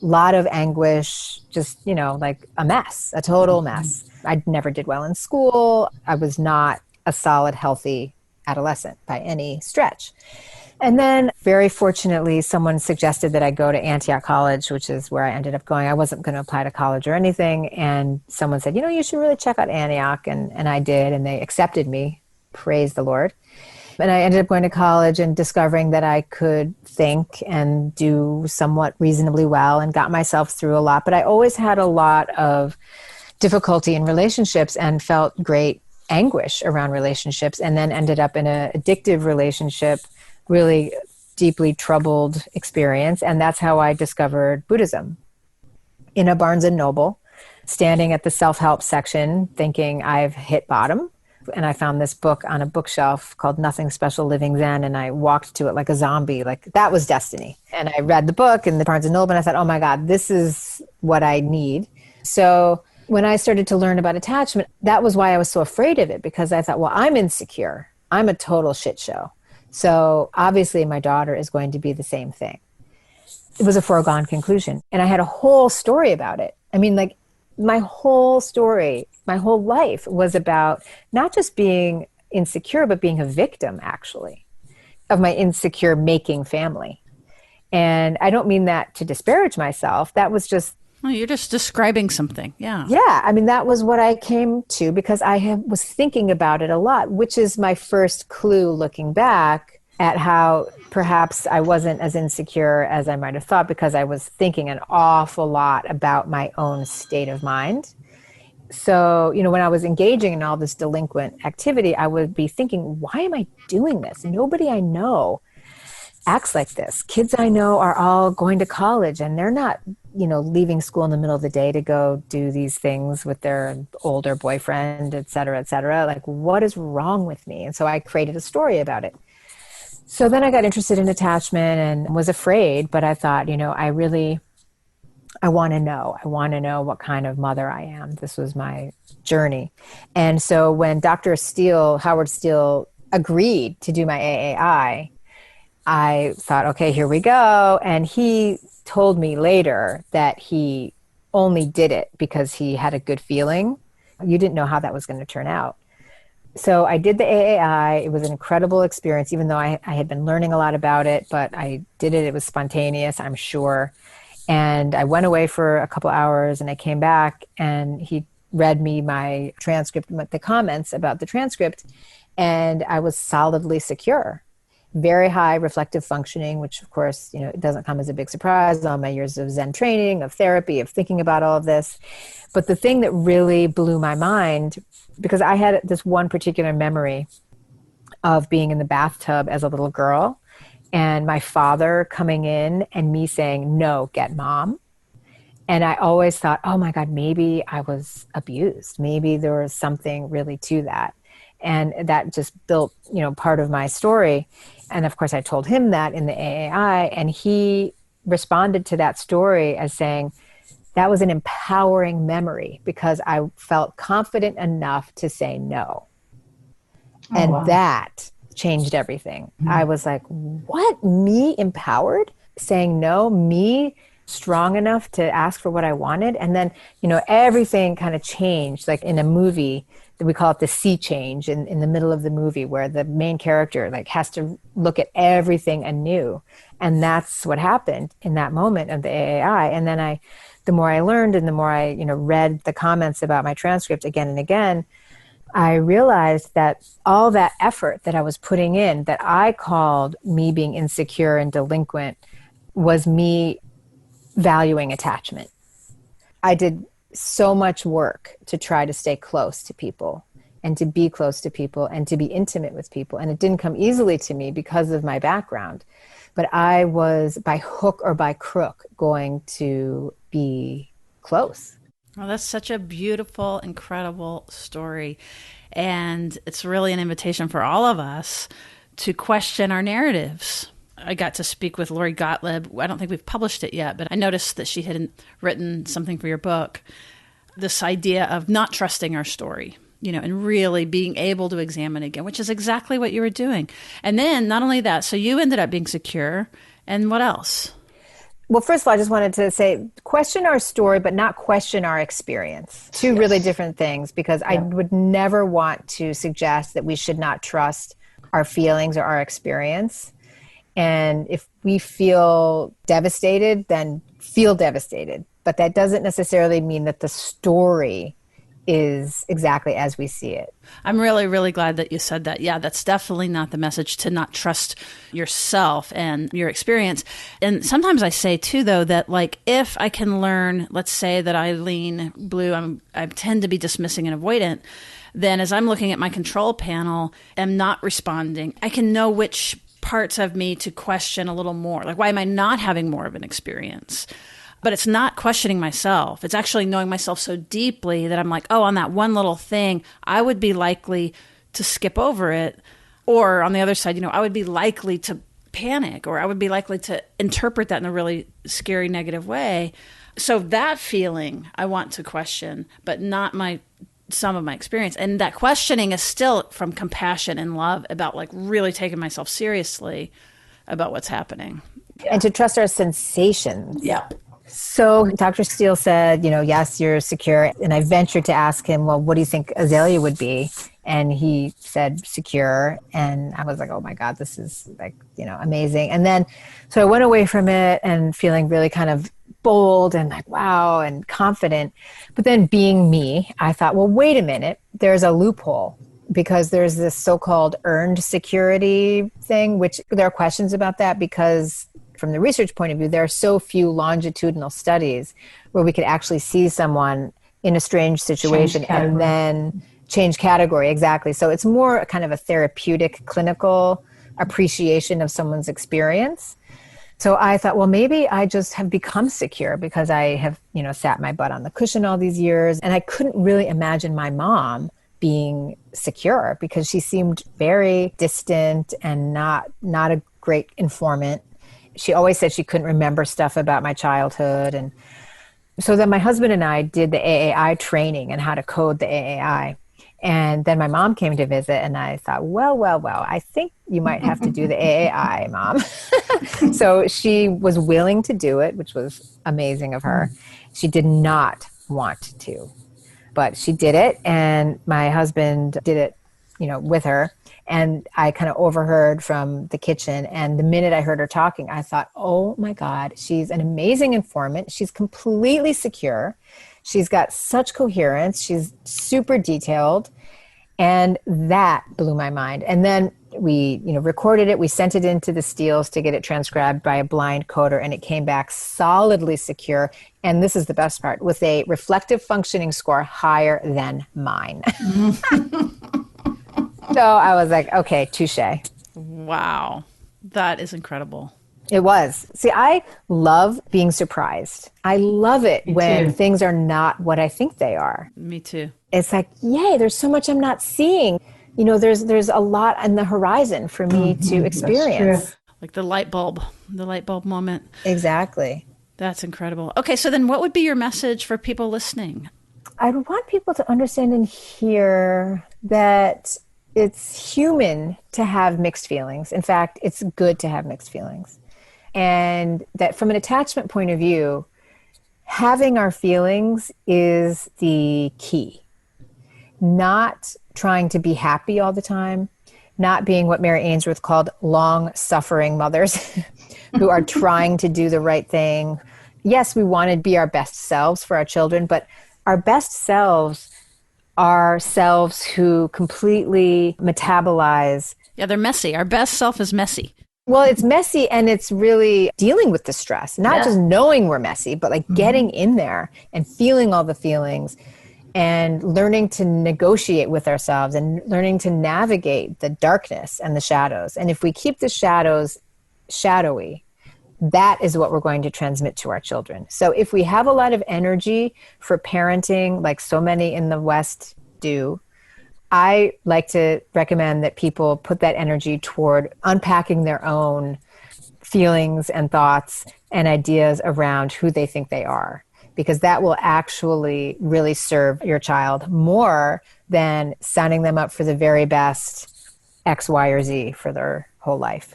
A: a lot of anguish, just, like a mess, a total mess. I never did well in school. I was not a solid, healthy adolescent by any stretch. And then very fortunately, someone suggested that I go to Antioch College, which is where I ended up going. I wasn't going to apply to college or anything. And someone said, you should really check out Antioch. And I did, and they accepted me. Praise the Lord. And I ended up going to college and discovering that I could think and do somewhat reasonably well and got myself through a lot. But I always had a lot of difficulty in relationships and felt great anguish around relationships, and then ended up in an addictive relationship, really deeply troubled experience. And that's how I discovered Buddhism. In a Barnes and Noble, standing at the self-help section, thinking I've hit bottom. And I found this book on a bookshelf called Nothing Special Living Zen, and I walked to it like a zombie, like that was destiny. And I read the book in the Barnes & Noble, and I thought, oh my God, this is what I need. So when I started to learn about attachment, that was why I was so afraid of it, because I thought, well, I'm insecure. I'm a total shit show. So obviously my daughter is going to be the same thing. It was a foregone conclusion. And I had a whole story about it. I mean, like, my whole story, my whole life was about not just being insecure, but being a victim, actually, of my insecure making family. And I don't mean that to disparage myself. That was just...
B: Well, you're just describing something. Yeah.
A: Yeah. I mean, that was what I came to because was thinking about it a lot, which is my first clue looking back at how perhaps I wasn't as insecure as I might have thought, because I was thinking an awful lot about my own state of mind. So, when I was engaging in all this delinquent activity, I would be thinking, why am I doing this? Nobody I know acts like this. Kids I know are all going to college, and they're not, leaving school in the middle of the day to go do these things with their older boyfriend, et cetera, et cetera. Like, what is wrong with me? And so I created a story about it. So then I got interested in attachment and was afraid, but I thought, I want to know. I want to know what kind of mother I am. This was my journey. And so when Howard Steele, agreed to do my AAI, I thought, okay, here we go. And he told me later that he only did it because he had a good feeling. You didn't know how that was going to turn out. So I did the AAI. It was an incredible experience, even though I had been learning a lot about it, but I did it. It was spontaneous, I'm sure. And I went away for a couple hours and I came back and he read me my transcript, the comments about the transcript, and I was solidly secure. Very high reflective functioning, which of course, it doesn't come as a big surprise. All my years of Zen training, of therapy, of thinking about all of this. But the thing that really blew my mind, because I had this one particular memory of being in the bathtub as a little girl and my father coming in and me saying, "No, get mom." And I always thought, oh my God, maybe I was abused. Maybe there was something really to that. And that just built, part of my story. And of course, I told him that in the AAI, and he responded to that story as saying, that was an empowering memory because I felt confident enough to say no. Oh, and wow. That changed everything. Mm-hmm. I was like, what? Me empowered? Saying no? Me strong enough to ask for what I wanted? And then, everything kind of changed. Like in a movie, we call it the sea change in the middle of the movie where the main character has to look at everything anew. And that's what happened in that moment of the AAI. And then the more I learned and the more I, read the comments about my transcript again and again, I realized that all that effort that I was putting in, that I called me being insecure and delinquent, was me valuing attachment. I did so much work to try to stay close to people and to be close to people and to be intimate with people. And it didn't come easily to me because of my background. But I was, by hook or by crook, going to be close.
B: Well, that's such a beautiful, incredible story. And it's really an invitation for all of us to question our narratives. I got to speak with Lori Gottlieb. I don't think we've published it yet, but I noticed that she had written something for your book. This idea of not trusting our story, and really being able to examine again, which is exactly what you were doing. And then not only that, so you ended up being secure. And what else?
A: Well, first of all, I just wanted to say, question our story, but not question our experience. Two yes. really different things, because I would never want to suggest that we should not trust our feelings or our experience. And if we feel devastated, then feel devastated. But that doesn't necessarily mean that the story is exactly as we see it.
B: I'm really, really glad that you said that. Yeah, that's definitely not the message, to not trust yourself and your experience. And sometimes I say too, though, that if I can learn, let's say that I lean blue, I tend to be dismissing and avoidant. Then as I'm looking at my control panel, I'm not responding. I can know which parts of me to question a little more. Why am I not having more of an experience? But it's not questioning myself. It's actually knowing myself so deeply that I'm on that one little thing, I would be likely to skip over it. Or on the other side, I would be likely to panic, or I would be likely to interpret that in a really scary, negative way. So that feeling I want to question, but not some of my experience. And that questioning is still from compassion and love about really taking myself seriously about what's happening.
A: Yeah. And to trust our sensations.
B: Yeah.
A: So Dr. Steele said, yes, you're secure. And I ventured to ask him, well, what do you think Azalea would be? And he said secure. And I was like, oh my God, this is amazing. And then, so I went away from it and feeling really kind of bold and wow, and confident. But then being me, I thought, well, wait a minute, there's a loophole, because there's this so-called earned security thing, which there are questions about that, because from the research point of view, there are so few longitudinal studies where we could actually see someone in a strange situation and then change category. Exactly. So it's more kind of a therapeutic, clinical appreciation of someone's experience. So I thought, well, maybe I just have become secure because I have, sat my butt on the cushion all these years. And I couldn't really imagine my mom being secure because she seemed very distant and not a great informant. She always said she couldn't remember stuff about my childhood. And so then my husband and I did the AAI training and how to code the AAI. And then my mom came to visit and I thought, well, I think you might have to do the AAI, Mom. So she was willing to do it, which was amazing of her. She did not want to, but she did it. And my husband did it with her. And I kind of overheard from the kitchen. And the minute I heard her talking, I thought, oh my God, she's an amazing informant. She's completely secure. She's got such coherence. She's super detailed. And that blew my mind. And then we, recorded it. We sent it into the Steels to get it transcribed by a blind coder, and it came back solidly secure. And this is the best part, with a reflective functioning score higher than mine. So I was like, okay, touche.
B: Wow. That is incredible.
A: It was. See, I love being surprised. I love it when things are not what I think they are.
B: Me too.
A: It's like, yay, there's so much I'm not seeing. There's a lot on the horizon for me to experience.
B: Like the light bulb moment.
A: Exactly.
B: That's incredible. Okay, so then what would be your message for people listening?
A: I want people to understand and hear that it's human to have mixed feelings. In fact, it's good to have mixed feelings. And that from an attachment point of view, having our feelings is the key. Not trying to be happy all the time, not being what Mary Ainsworth called long-suffering mothers who are trying to do the right thing. Yes, we want to be our best selves for our children, but our best selves are selves who completely metabolize.
B: Yeah, they're messy. Our best self is messy.
A: Well, it's messy, and it's really dealing with the stress, not just knowing we're messy, but like getting in there and feeling all the feelings and learning to negotiate with ourselves and learning to navigate the darkness and the shadows. And if we keep the shadows shadowy, that is what we're going to transmit to our children. So if we have a lot of energy for parenting, like so many in the West do, I like to recommend that people put that energy toward unpacking their own feelings and thoughts and ideas around who they think they are, because that will actually really serve your child more than signing them up for the very best X, Y, or Z for their whole life.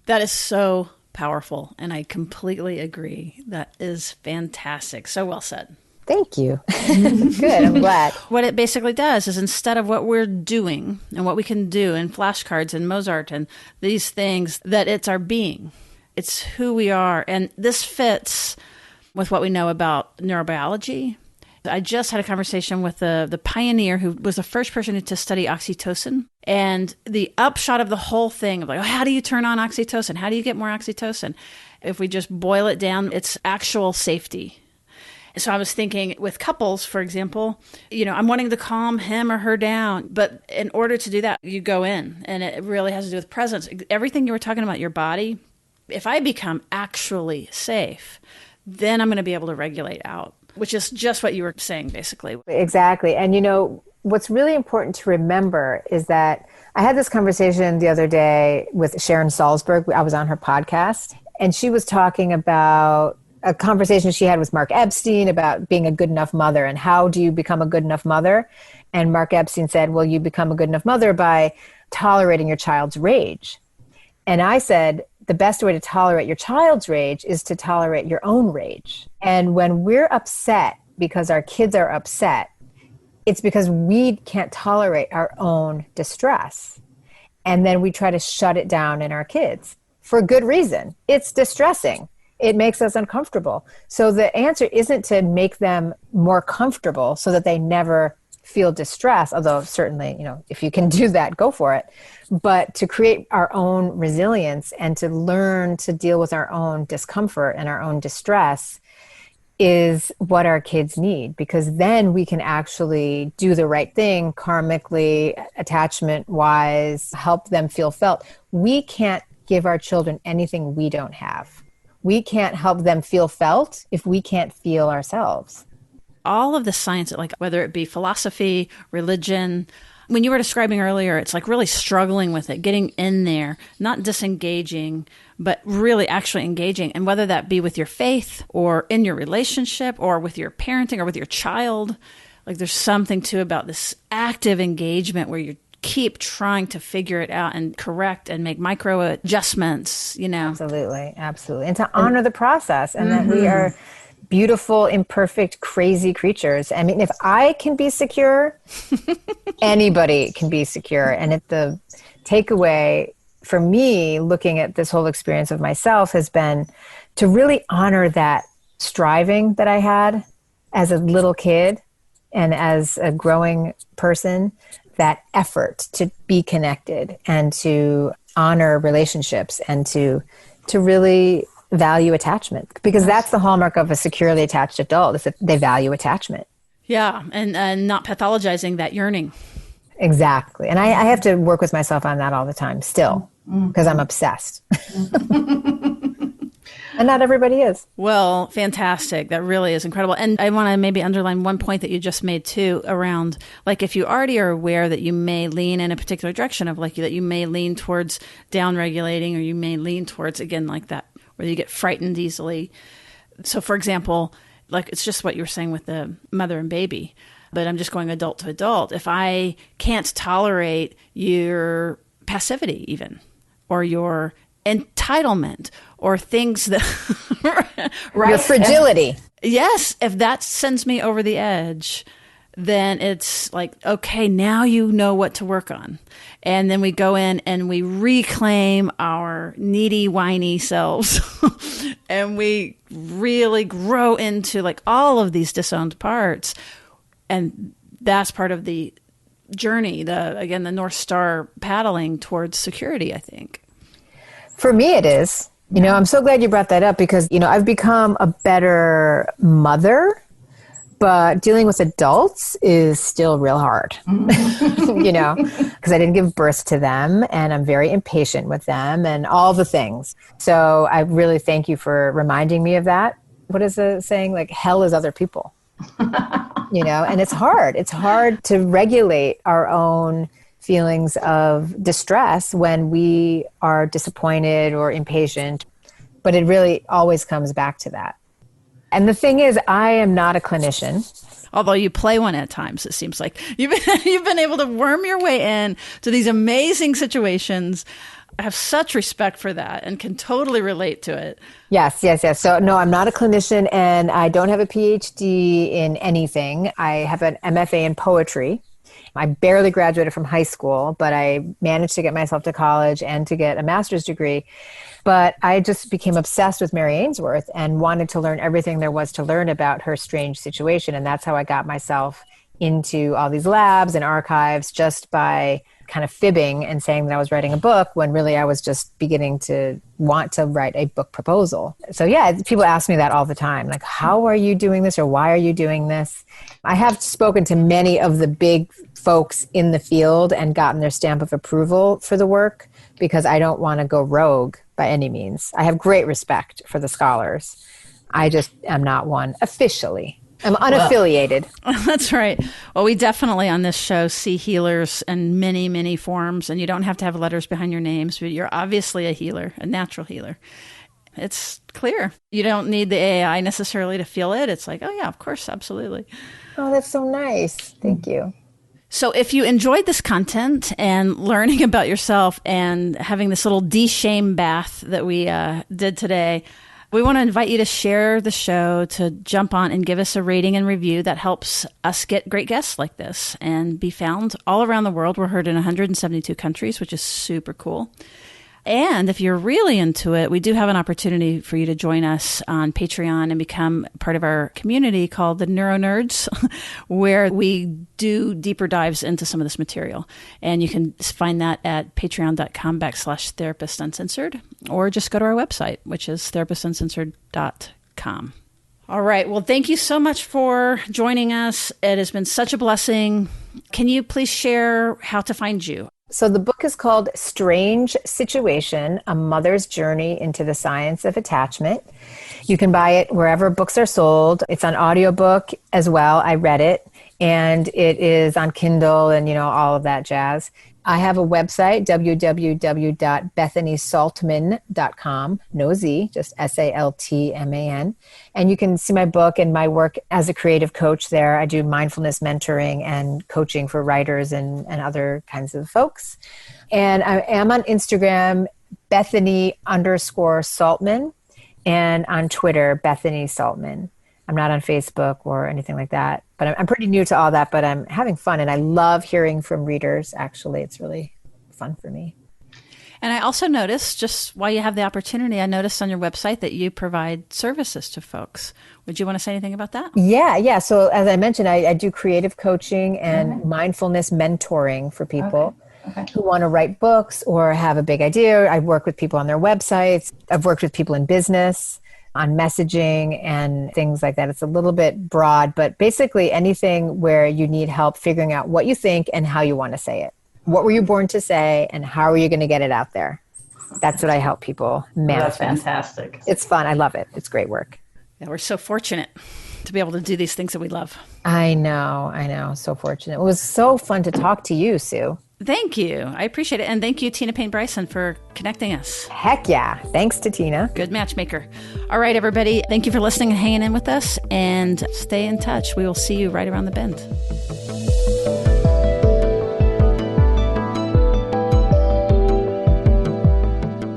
B: That is so powerful, and I completely agree. That is fantastic. So well said.
A: Thank you. Good, I'm glad.
B: What it basically does is, instead of what we're doing and what we can do in flashcards and Mozart and these things, that it's our being. It's who we are. And this fits with what we know about neurobiology. I just had a conversation with the pioneer who was the first person to study oxytocin. And the upshot of the whole thing of like, how do you turn on oxytocin? How do you get more oxytocin? If we just boil it down, it's actual safety. So I was thinking with couples, for example, I'm wanting to calm him or her down. But in order to do that, you go in, and it really has to do with presence. Everything you were talking about, your body, if I become actually safe, then I'm going to be able to regulate out, which is just what you were saying, basically.
A: Exactly. And what's really important to remember is that I had this conversation the other day with Sharon Salzberg. I was on her podcast, and she was talking about a conversation she had with Mark Epstein about being a good enough mother and how do you become a good enough mother. And Mark Epstein said, well, you become a good enough mother by tolerating your child's rage. And I said, the best way to tolerate your child's rage is to tolerate your own rage. And when we're upset because our kids are upset, it's because we can't tolerate our own distress. And then we try to shut it down in our kids for good reason. It's distressing. It makes us uncomfortable. So the answer isn't to make them more comfortable so that they never feel distress, although certainly, if you can do that, go for it. But to create our own resilience and to learn to deal with our own discomfort and our own distress is what our kids need, because then we can actually do the right thing karmically, attachment-wise, help them feel felt. We can't give our children anything we don't have. We can't help them feel felt if we can't feel ourselves.
B: All of the science, like whether it be philosophy, religion, when you were describing earlier, it's like really struggling with it, getting in there, not disengaging, but really actually engaging. And whether that be with your faith or in your relationship or with your parenting or with your child, like there's something too about this active engagement where you keep trying to figure it out and correct and make micro adjustments,
A: Absolutely. And to honor the process, and that we are beautiful, imperfect, crazy creatures. I mean, if I can be secure, anybody can be secure. And the takeaway for me, looking at this whole experience of myself, has been to really honor that striving that I had as a little kid and as a growing person, that effort to be connected and to honor relationships and to really value attachment, because that's the hallmark of a securely attached adult, is that they value attachment.
B: Yeah, and not pathologizing that yearning.
A: Exactly. And I have to work with myself on that all the time still, because I'm obsessed. And not everybody is.
B: Well, fantastic. That really is incredible. And I want to maybe underline one point that you just made too, around like if you already are aware that you may lean in a particular direction of like that you may lean towards down regulating, or you may lean towards, again, like that, where you get frightened easily. So for example, like it's just what you were saying with the mother and baby, but I'm just going adult to adult. If I can't tolerate your passivity even, or your entitlement, or things that
A: right? Your fragility.
B: Yes, if that sends me over the edge, then it's like, okay, now you know what to work on. And then we go in and we reclaim our needy, whiny selves and we really grow into like all of these disowned parts. And that's part of the journey, the North Star paddling towards security, I think.
A: For me, it is. You know, I'm so glad you brought that up, because, you know, I've become a better mother, but dealing with adults is still real hard, you know, because I didn't give birth to them and I'm very impatient with them and all the things. So I really thank you for reminding me of that. What is the saying? Like, hell is other people, you know, and it's hard. It's hard to regulate our own feelings of distress when we are disappointed or impatient, but it really always comes back to that. And the thing is, I am not a clinician.
B: Although you play one at times, it seems like you've been able to worm your way in to these amazing situations. I have such respect for that and can totally relate to it.
A: Yes. So no, I'm not a clinician and I don't have a PhD in anything. I have an MFA in poetry. I barely graduated from high school, but I managed to get myself to college and to get a master's degree. But I just became obsessed with Mary Ainsworth and wanted to learn everything there was to learn about her strange situation. And that's how I got myself into all these labs and archives, just by kind of fibbing and saying that I was writing a book when really I was just beginning to want to write a book proposal. So yeah, people ask me that all the time, like, how are you doing this, or why are you doing this? I have spoken to many of the big folks in the field and gotten their stamp of approval for the work, because I don't want to go rogue by any means. I have great respect for the scholars. I just am not one officially. I'm unaffiliated.
B: Well, that's right. Well, we definitely on this show see healers in many, many forms, and you don't have to have letters behind your names, but you're obviously a healer, a natural healer. It's clear. You don't need the AI necessarily to feel it. It's like, oh yeah, of course, absolutely.
A: Oh, that's so nice. Thank you.
B: So if you enjoyed this content and learning about yourself and having this little de-shame bath that we did today, we want to invite you to share the show, to jump on and give us a rating and review. That helps us get great guests like this and be found all around the world. We're heard in 172 countries, which is super cool. And if you're really into it, we do have an opportunity for you to join us on Patreon and become part of our community called the Neuro Nerds, where we do deeper dives into some of this material. And you can find that at patreon.com/therapist-uncensored, or just go to our website, which is therapist-uncensored.com. All right. Well, thank you so much for joining us. It has been such a blessing. Can you please share how to find you?
A: So the book is called Strange Situation, A Mother's Journey into the Science of Attachment. You can buy it wherever books are sold. It's on audiobook as well. I read it, and it is on Kindle and, you know, all of that jazz. I have a website, www.bethanysaltman.com, no Z, just SALTMAN. And you can see my book and my work as a creative coach there. I do mindfulness mentoring and coaching for writers and other kinds of folks. And I am on Instagram, Bethany_Saltman, and on Twitter, Bethany Saltman. I'm not on Facebook or anything like that. But I'm pretty new to all that, but I'm having fun. And I love hearing from readers, actually. It's really fun for me.
B: And I also noticed, just while you have the opportunity, I noticed on your website that you provide services to folks. Would you want to say anything about that?
A: Yeah. So as I mentioned, I do creative coaching and mindfulness mentoring for people who want to write books or have a big idea. I work with people on their websites. I've worked with people in business on messaging and things like that. It's a little bit broad, but basically anything where you need help figuring out what you think and how you want to say it. What were you born to say, and how are you going to get it out there? That's what I help people manifest.
E: That's fantastic.
A: It's fun. I love it. It's great work.
B: Yeah, we're so fortunate to be able to do these things that we love.
A: I know. So fortunate. It was so fun to talk to you, Sue.
B: Thank you. I appreciate it. And thank you, Tina Payne Bryson, for connecting us.
A: Heck yeah. Thanks to Tina.
B: Good matchmaker. All right, everybody. Thank you for listening and hanging in with us. And stay in touch. We will see you right around the bend.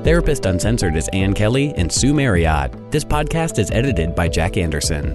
C: Therapist Uncensored is Ann Kelly and Sue Marriott. This podcast is edited by Jack Anderson.